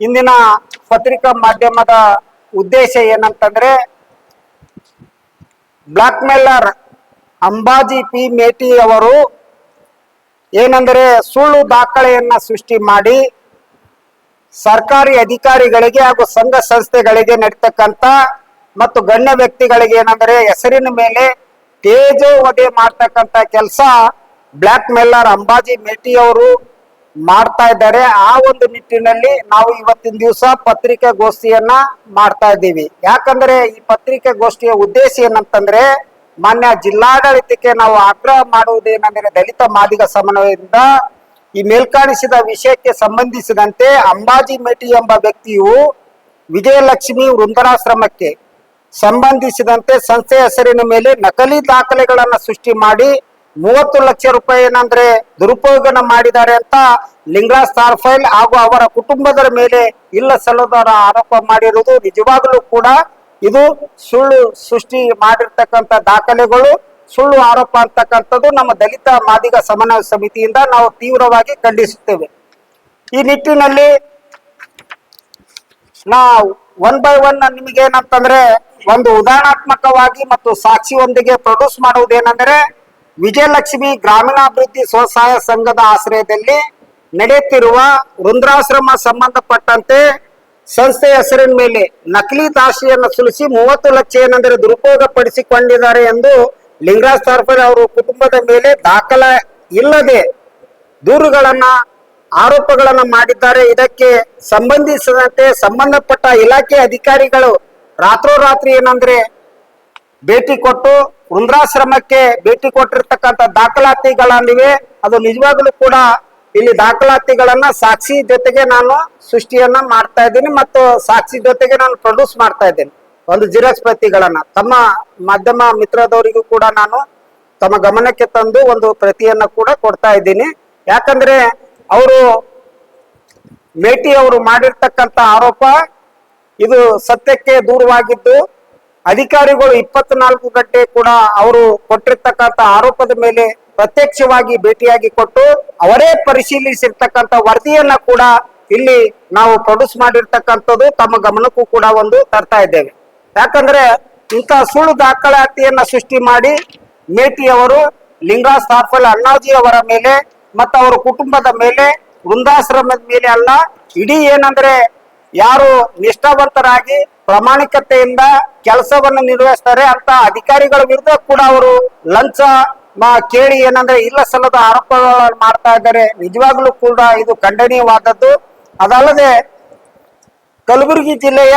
ಇಂದಿನ ಪತ್ರಿಕಾ ಮಾಧ್ಯಮದ ಉದ್ದೇಶ ಏನಂತಂದ್ರೆ, ಬ್ಲಾಕ್ ಮೇಲರ್ ಅಂಬಾಜಿ ಪಿ ಮೇಟಿ ಅವರು ಏನಂದ್ರೆ ಸುಳ್ಳು ದಾಖಲೆಯನ್ನ ಸೃಷ್ಟಿ ಮಾಡಿ ಸರ್ಕಾರಿ ಅಧಿಕಾರಿಗಳಿಗೆ ಹಾಗೂ ಸಂಘ ಸಂಸ್ಥೆಗಳಿಗೆ ನಡೀತಕ್ಕಂತ ಮತ್ತು ಗಣ್ಯ ವ್ಯಕ್ತಿಗಳಿಗೆ ಏನಂದ್ರೆ ಹೆಸರಿನ ಮೇಲೆ ತೇಜೋವಧೆ ಮಾಡ್ತಕ್ಕಂತ ಕೆಲಸ ಬ್ಲಾಕ್ ಮೇಲರ್ ಅಂಬಾಜಿ ಮೇಟಿ ಅವರು ಮಾಡ್ತಾ ಇದ್ದಾರೆ. ಆ ಒಂದು ನಿಟ್ಟಿನಲ್ಲಿ ನಾವು ಇವತ್ತಿನ ದಿವಸ ಪತ್ರಿಕಾಗೋಷ್ಠಿಯನ್ನ ಮಾಡ್ತಾ ಇದ್ದೀವಿ. ಯಾಕಂದ್ರೆ ಈ ಪತ್ರಿಕಾಗೋಷ್ಠಿಯ ಉದ್ದೇಶ ಏನಂತಂದ್ರೆ, ಮಾನ್ಯ ಜಿಲ್ಲಾಡಳಿತಕ್ಕೆ ನಾವು ಆಗ್ರಹ ಮಾಡುವುದೇನೆಂದರೆ, ದಲಿತ ಮಾದಿಗ ಸಮನ್ವಯದಿಂದ ಈ ಮೇಲ್ಕಾಣಿಸಿದ ವಿಷಯಕ್ಕೆ ಸಂಬಂಧಿಸಿದಂತೆ ಅಂಬಾಜಿ ಮೇಟಿ ಎಂಬ ವ್ಯಕ್ತಿಯು ವಿಜಯಲಕ್ಷ್ಮಿ ವೃಂದಾಶ್ರಮಕ್ಕೆ ಸಂಬಂಧಿಸಿದಂತೆ ಸಂಸ್ಥೆ ಹೆಸರಿನ ಮೇಲೆ ನಕಲಿ ದಾಖಲೆಗಳನ್ನ ಸೃಷ್ಟಿ ಮಾಡಿ 30 ಲಕ್ಷ ರೂಪಾಯಿ ಏನಂದ್ರೆ ದುರುಪಯೋಗನ ಮಾಡಿದ್ದಾರೆ ಅಂತ ಲಿಂಗರಾಜ್ ತಾರ್ಫೈಲ್ ಹಾಗೂ ಅವರ ಕುಟುಂಬದ ಮೇಲೆ ಇಲ್ಲ ಸಲ್ಲದರ ಆರೋಪ ಮಾಡಿರುವುದು ನಿಜವಾಗಲೂ ಕೂಡ ಇದು ಸುಳ್ಳು ಸೃಷ್ಟಿ ಮಾಡಿರ್ತಕ್ಕಂಥ ದಾಖಲೆಗಳು, ಸುಳ್ಳು ಆರೋಪ ಅಂತಕ್ಕಂಥದ್ದು ನಮ್ಮ ದಲಿತ ಮಾದಿಗ ಸಮನ್ವಯ ಸಮಿತಿಯಿಂದ ನಾವು ತೀವ್ರವಾಗಿ ಖಂಡಿಸುತ್ತೇವೆ. ಈ ನಿಟ್ಟಿನಲ್ಲಿ ನಾವು 1 by 1 ನಿಮಗೆ ಏನಂತಂದ್ರೆ ಒಂದು ಉದಾಹರಣಾತ್ಮಕವಾಗಿ ಮತ್ತು ಸಾಕ್ಷಿಯೊಂದಿಗೆ ಪ್ರೊಡ್ಯೂಸ್ ಮಾಡುವುದೇನೆಂದರೆ, ವಿಜಯಲಕ್ಷ್ಮಿ ಗ್ರಾಮೀಣಾಭಿವೃದ್ಧಿ ಸ್ವಸಹಾಯ ಸಂಘದ ಆಶ್ರಯದಲ್ಲಿ ನಡೆಯುತ್ತಿರುವ ವೃಂದಾಶ್ರಮ ಸಂಬಂಧಪಟ್ಟಂತೆ ಸಂಸ್ಥೆ ಹೆಸರಿನ ಮೇಲೆ ನಕಲಿ ದಾಖಲೆಯನ್ನು ಸಲ್ಲಿಸಿ 30 ಲಕ್ಷ ಏನಂದ್ರೆ ದುರುಪಯೋಗ ಪಡಿಸಿಕೊಂಡಿದ್ದಾರೆ ಎಂದು ಲಿಂಗರಾಜ್ ತಾರ್ಫರ್ ಅವರು ಕುಟುಂಬದ ಮೇಲೆ ದಾಖಲೆ ಇಲ್ಲದೆ ದೂರುಗಳನ್ನ ಆರೋಪಗಳನ್ನ ಮಾಡಿದ್ದಾರೆ. ಇದಕ್ಕೆ ಸಂಬಂಧಿಸಿದಂತೆ ಸಂಬಂಧಪಟ್ಟ ಇಲಾಖೆ ಅಧಿಕಾರಿಗಳು ರಾತ್ರೋರಾತ್ರಿ ಏನಂದ್ರೆ ಭೇಟಿ ಕೊಟ್ಟು ವೃಂದಾಶ್ರಮಕ್ಕೆ ಭೇಟಿ ಕೊಟ್ಟಿರ್ತಕ್ಕಂಥ ದಾಖಲಾತಿಗಳನ್ನಿವೆ. ಅದು ನಿಜವಾಗ್ಲೂ ಕೂಡ ಇಲ್ಲಿ ದಾಖಲಾತಿಗಳನ್ನ ಸಾಕ್ಷಿ ಜೊತೆಗೆ ನಾನು ಸೃಷ್ಟಿಯನ್ನ ಮಾಡ್ತಾ ಇದ್ದೀನಿ ಮತ್ತು ಸಾಕ್ಷಿ ಜೊತೆಗೆ ನಾನು ಪ್ರೊಡ್ಯೂಸ್ ಮಾಡ್ತಾ ಇದ್ದೇನೆ. ಒಂದು ಜಿರಾಕ್ಸ್ ಪ್ರತಿಗಳನ್ನ ತಮ್ಮ ಮಾಧ್ಯಮ ಮಿತ್ರದವರಿಗೂ ಕೂಡ ನಾನು ತಮ್ಮ ಗಮನಕ್ಕೆ ತಂದು ಒಂದು ಪ್ರತಿಯನ್ನ ಕೂಡ ಕೊಡ್ತಾ ಇದ್ದೀನಿ. ಯಾಕಂದ್ರೆ ಅವರು ಮೇಟಿ ಅವರು ಮಾಡಿರ್ತಕ್ಕಂಥ ಆರೋಪ ಇದು ಸತ್ಯಕ್ಕೆ ದೂರವಾಗಿದ್ದು, ಅಧಿಕಾರಿಗಳು 24 ಗಂಟೆ ಕೂಡ ಅವರು ಕೊಟ್ಟಿರ್ತಕ್ಕಂಥ ಆರೋಪದ ಮೇಲೆ ಪ್ರತ್ಯಕ್ಷವಾಗಿ ಭೇಟಿಯಾಗಿ ಕೊಟ್ಟು ಅವರೇ ಪರಿಶೀಲಿಸಿರ್ತಕ್ಕಂಥ ವರದಿಯನ್ನ ಕೂಡ ಇಲ್ಲಿ ನಾವು ಪ್ರೊಡ್ಯೂಸ್ ಮಾಡಿರ್ತಕ್ಕಂಥದ್ದು ತಮ್ಮ ಗಮನಕ್ಕೂ ಕೂಡ ಒಂದು ತರ್ತಾ ಇದ್ದೇವೆ. ಯಾಕಂದ್ರೆ ಇಂಥ ಸುಳ್ಳು ದಾಖಲಾತಿಯನ್ನ ಸೃಷ್ಟಿ ಮಾಡಿ ಮೇಟಿ ಅವರು ಲಿಂಗರಾಜ್ ತಾರ್ಫಲ್ ಅಣ್ಣಾಜಿ ಅವರ ಮೇಲೆ ಮತ್ತು ಅವರ ಕುಟುಂಬದ ಮೇಲೆ, ವೃಂದಾಶ್ರಮದ ಮೇಲೆ ಅಲ್ಲ, ಇಡೀ ಏನಂದ್ರೆ ಯಾರು ನಿಷ್ಠಾವಂತರಾಗಿ ಪ್ರಾಮಾಣಿಕತೆಯಿಂದ ಕೆಲಸವನ್ನು ನಿರ್ವಹಿಸ್ತಾರೆ ಅಂತ ಅಧಿಕಾರಿಗಳ ವಿರುದ್ಧ ಕೂಡ ಅವರು ಲಂಚ ಕೇಳಿ ಏನಂದ್ರೆ ಇಲ್ಲ ಸಲ್ಲದ ಆರೋಪಗಳನ್ನು ಮಾಡ್ತಾ ಇದ್ದಾರೆ. ನಿಜವಾಗ್ಲೂ ಕೂಡ ಇದು ಖಂಡನೀಯವಾದದ್ದು. ಅದಲ್ಲದೆ ಕಲಬುರಗಿ ಜಿಲ್ಲೆಯ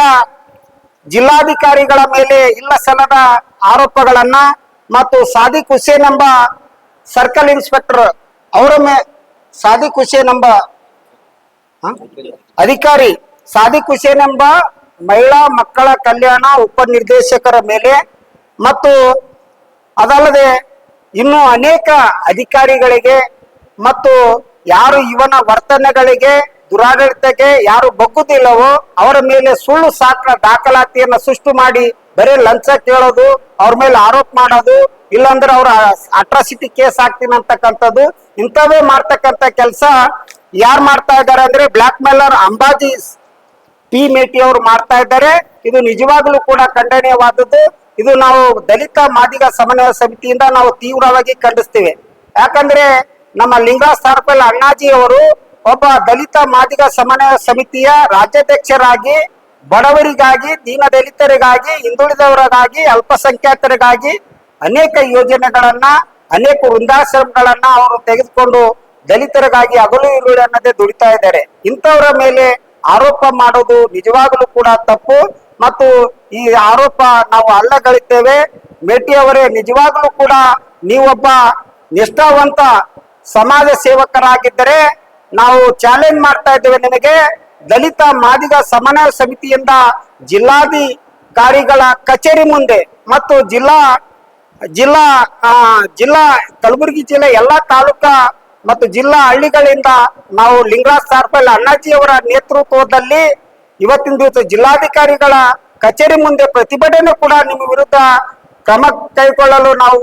ಜಿಲ್ಲಾಧಿಕಾರಿಗಳ ಮೇಲೆ ಇಲ್ಲ ಸಲ್ಲದ ಆರೋಪಗಳನ್ನ ಮತ್ತು ಸಾದಿಕ್ ಹುಸೇನ್ ಎಂಬ ಸರ್ಕಲ್ ಇನ್ಸ್ಪೆಕ್ಟರ್ ಅವರ ಸಾದಿಕ್ ಹುಸೇನ್ ಎಂಬ ಅಧಿಕಾರಿ ಸಾದಿಕ್ ಹುಸೇನ್ ಎಂಬ ಮಹಿಳಾ ಮಕ್ಕಳ ಕಲ್ಯಾಣ ಉಪನಿರ್ದೇಶಕರ ಮೇಲೆ ಮತ್ತು ಅದಲ್ಲದೆ ಇನ್ನು ಅನೇಕ ಅಧಿಕಾರಿಗಳಿಗೆ ಮತ್ತು ಯಾರು ಇವನ ವರ್ತನೆಗಳಿಗೆ ದುರಾಡಳಿತಕ್ಕೆ ಯಾರು ಬಗ್ಗುದಿಲ್ಲವೋ ಅವರ ಮೇಲೆ ಸುಳ್ಳು ದಾಖಲಾತಿಯನ್ನ ಸೃಷ್ಟಿ ಮಾಡಿ ಬರೀ ಲಂಚ ಕೇಳೋದು, ಅವ್ರ ಮೇಲೆ ಆರೋಪ ಮಾಡೋದು, ಇಲ್ಲಾಂದ್ರೆ ಅವ್ರ ಅಟ್ರಾಸಿಟಿ ಕೇಸ್ ಹಾಕ್ತೀನಿ ಅಂತಕ್ಕಂಥದ್ದು, ಇಂಥವೇ ಮಾಡ್ತಕ್ಕಂಥ ಕೆಲಸ ಯಾರು ಮಾಡ್ತಾ ಇದ್ದಾರೆ ಅಂದ್ರೆ ಬ್ಲಾಕ್ ಮೇಲರ್ ಅಂಬಾಜಿ ಪಿ ಮೇಟಿ ಅವರು ಮಾಡ್ತಾ ಇದ್ದಾರೆ. ಇದು ನಿಜವಾಗ್ಲೂ ಕೂಡ ಖಂಡನೀಯವಾದದ್ದು. ಇದು ನಾವು ದಲಿತ ಮಾದಿಗ ಸಮನ್ವಯ ಸಮಿತಿಯಿಂದ ನಾವು ತೀವ್ರವಾಗಿ ಖಂಡಿಸ್ತೇವೆ. ಯಾಕಂದ್ರೆ ನಮ್ಮ ಲಿಂಗರಾಜ್ ತಾರ್ಫಲ್ ಅಣ್ಣಾಜಿ ಅವರು ಒಬ್ಬ ದಲಿತ ಮಾದಿಗ ಸಮನ್ವಯ ಸಮಿತಿಯ ರಾಜ್ಯಾಧ್ಯಕ್ಷರಾಗಿ ಬಡವರಿಗಾಗಿ, ದೀನ ದಲಿತರಿಗಾಗಿ, ಹಿಂದುಳಿದವರಿಗಾಗಿ, ಅಲ್ಪಸಂಖ್ಯಾತರಿಗಾಗಿ ಅನೇಕ ಯೋಜನೆಗಳನ್ನ, ಅನೇಕ ವೃಂದಾಶ್ರಮಗಳನ್ನ ಅವರು ತೆಗೆದುಕೊಂಡು ದಲಿತರಿಗಾಗಿ ಹಗಲು ಇರುಳು ಅನ್ನದೇ ದುಡಿತಾ ಇದ್ದಾರೆ. ಇಂಥವರ ಮೇಲೆ ಆರೋಪ ಮಾಡೋದು ನಿಜವಾಗಲೂ ಕೂಡ ತಪ್ಪು ಮತ್ತು ಈ ಆರೋಪ ನಾವು ಅಲ್ಲಗಳಿದ್ದೇವೆ. ಮೇಟಿ ಅವರೇ, ನಿಜವಾಗ್ಲೂ ಕೂಡ ನೀವೊಬ್ಬ ನಿಷ್ಠಾವಂತ ಸಮಾಜ ಸೇವಕರಾಗಿದ್ದರೆ ನಾವು ಚಾಲೆಂಜ್ ಮಾಡ್ತಾ ಇದ್ದೇವೆ ನಿಮಗೆ. ದಲಿತ ಮಾದಿಗ ಸಮನ್ವಯ ಸಮಿತಿಯಿಂದ ಜಿಲ್ಲಾಧಿಕಾರಿಗಳ ಕಚೇರಿ ಮುಂದೆ ಮತ್ತು ಜಿಲ್ಲಾ ಕಲಬುರಗಿ ಜಿಲ್ಲೆ ಎಲ್ಲಾ ತಾಲೂಕಾ ಮತ್ತು ಜಿಲ್ಲಾ ಹಳ್ಳಿಗಳಿಂದ ನಾವು ಲಿಂಗರಾಜ್ ತಾರ್ಫಲ್ ಅಣ್ಣಾಜಿ ಅವರ ನೇತೃತ್ವದಲ್ಲಿ ಇವತ್ತಿನ ದಿವಸ ಜಿಲ್ಲಾಧಿಕಾರಿಗಳ ಕಚೇರಿ ಮುಂದೆ ಪ್ರತಿಭಟನೆ ಕೂಡ ನಿಮ್ಮ ವಿರುದ್ಧ ಕ್ರಮ ಕೈಗೊಳ್ಳಲು ನಾವು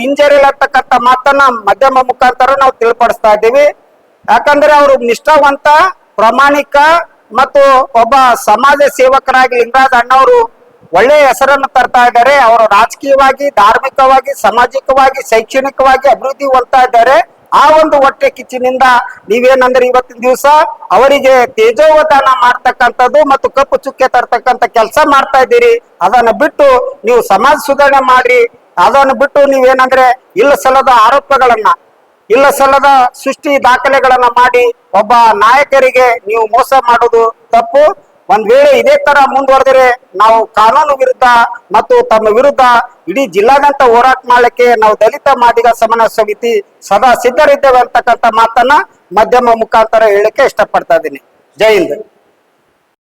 ಹಿಂಜರಿಯತಕ್ಕಂಥ ಮಾತನ್ನ ಮಾಧ್ಯಮ ಮುಖಾಂತರ ನಾವು ತಿಳಿಪಡಿಸ್ತಾ ಇದ್ದೀವಿ. ಯಾಕಂದ್ರೆ ಅವರು ನಿಷ್ಠಾವಂತ, ಪ್ರಾಮಾಣಿಕ ಮತ್ತು ಒಬ್ಬ ಸಮಾಜ ಸೇವಕರಾಗಿ ಲಿಂಗರಾಜ್ ಅಣ್ಣವರು ಒಳ್ಳೆಯ ಹೆಸರನ್ನು ತರ್ತಾ ಇದ್ದಾರೆ. ಅವರು ರಾಜಕೀಯವಾಗಿ, ಧಾರ್ಮಿಕವಾಗಿ, ಸಾಮಾಜಿಕವಾಗಿ, ಶೈಕ್ಷಣಿಕವಾಗಿ ಅಭಿವೃದ್ಧಿ ಹೊಂದ್ತಾ ಇದ್ದಾರೆ. ಆ ಒಂದು ಹೊಟ್ಟೆ ಕಿಚ್ಚಿನಿಂದ ನೀವೇನಂದ್ರೆ ಇವತ್ತಿನ ದಿವಸ ಅವರಿಗೆ ತೇಜೋವಧಾನ ಮಾಡ್ತಕ್ಕಂಥದ್ದು ಮತ್ತು ಕಪ್ಪು ಚುಕ್ಕೆ ತರ್ತಕ್ಕಂಥ ಕೆಲಸ ಮಾಡ್ತಾ ಇದ್ದೀರಿ. ಅದನ್ನು ಬಿಟ್ಟು ನೀವು ಸಮಾಜ ಸುಧಾರಣೆ ಮಾಡ್ರಿ. ಅದನ್ನು ಬಿಟ್ಟು ನೀವೇನಂದ್ರೆ ಇಲ್ಲ ಸಲ್ಲದ ಆರೋಪಗಳನ್ನ, ಇಲ್ಲ ಸಲ್ಲದ ಸೃಷ್ಟಿ ದಾಖಲೆಗಳನ್ನ ಮಾಡಿ ಒಬ್ಬ ನಾಯಕರಿಗೆ ನೀವು ಮೋಸ ಮಾಡೋದು ತಪ್ಪು. ಒಂದ್ ವೇಳೆ ಇದೇ ತರ ಮುಂದುವರೆದರೆ ನಾವು ಕಾನೂನು ವಿರುದ್ಧ ಮತ್ತು ತಮ್ಮ ವಿರುದ್ಧ ಇಡೀ ಜಿಲ್ಲಾದ್ಯಂತ ಹೋರಾಟ ಮಾಡ್ಲಿಕ್ಕೆ ನಾವು ದಲಿತ ಮಾದಿಗ ಸಮನ್ವಯ ಸಮಿತಿ ಸದಾ ಸಿದ್ಧರಿದ್ದೇವೆ ಅಂತಕ್ಕಂಥ ಮಾತನ್ನ ಮಾಧ್ಯಮ ಮುಖಾಂತರ ಹೇಳಕ್ಕೆ ಇಷ್ಟಪಡ್ತಾ ಇದ್ದೀನಿ. ಜೈ ಹಿಂದ್.